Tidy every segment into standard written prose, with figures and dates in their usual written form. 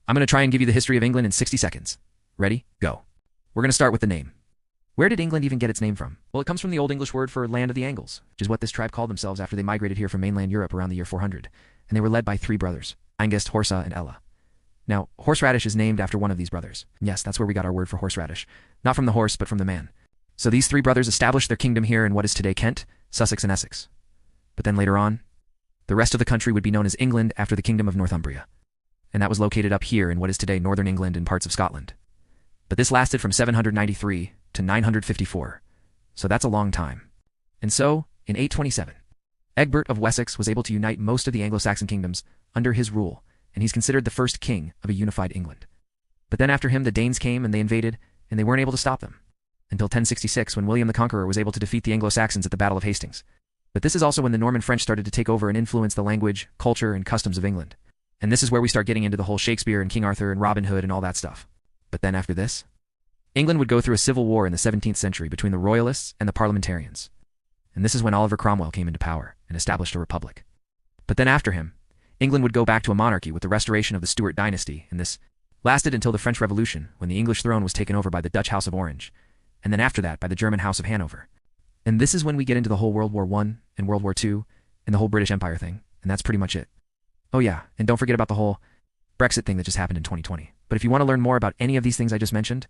I'm going to try and give you the history of England in 60 seconds. Ready? Go. We're going to start with the name. Where did England even get its name from? Well, it comes from the Old English word for land of the Angles, which is what this tribe called themselves after they migrated here from mainland Europe around the year 400, and they were led by three brothers, Hengist, Horsa, and Ella. Now, horseradish is named after one of these brothers. Yes, that's where we got our word for horseradish. Not from the horse, but from the man. So these three brothers established their kingdom here in what is today Kent, Sussex, and Essex. But then later on, the rest of the country would be known as England after the kingdom of Northumbria. And that was located up here in what is today northern England and parts of Scotland. But this lasted from 793 to 954, so that's a long time. And so, in 827, Egbert of Wessex was able to unite most of the Anglo-Saxon kingdoms under his rule, and he's considered the first king of a unified England. But then after him, the Danes came and they invaded, and they weren't able to stop them, until 1066 when William the Conqueror was able to defeat the Anglo-Saxons at the Battle of Hastings. But this is also when the Norman French started to take over and influence the language, culture, and customs of England. And this is where we start getting into the whole Shakespeare and King Arthur and Robin Hood and all that stuff. But then after this, England would go through a civil war in the 17th century between the royalists and the parliamentarians. And this is when Oliver Cromwell came into power and established a republic. But then after him, England would go back to a monarchy with the restoration of the Stuart dynasty, and this lasted until the French Revolution, when the English throne was taken over by the Dutch House of Orange, and then after that by the German House of Hanover. And this is when we get into the whole World War I and World War II and the whole British Empire thing, and that's pretty much it. Oh yeah, and don't forget about the whole Brexit thing that just happened in 2020. But if you want to learn more about any of these things I just mentioned,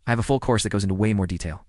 I have a full course that goes into way more detail.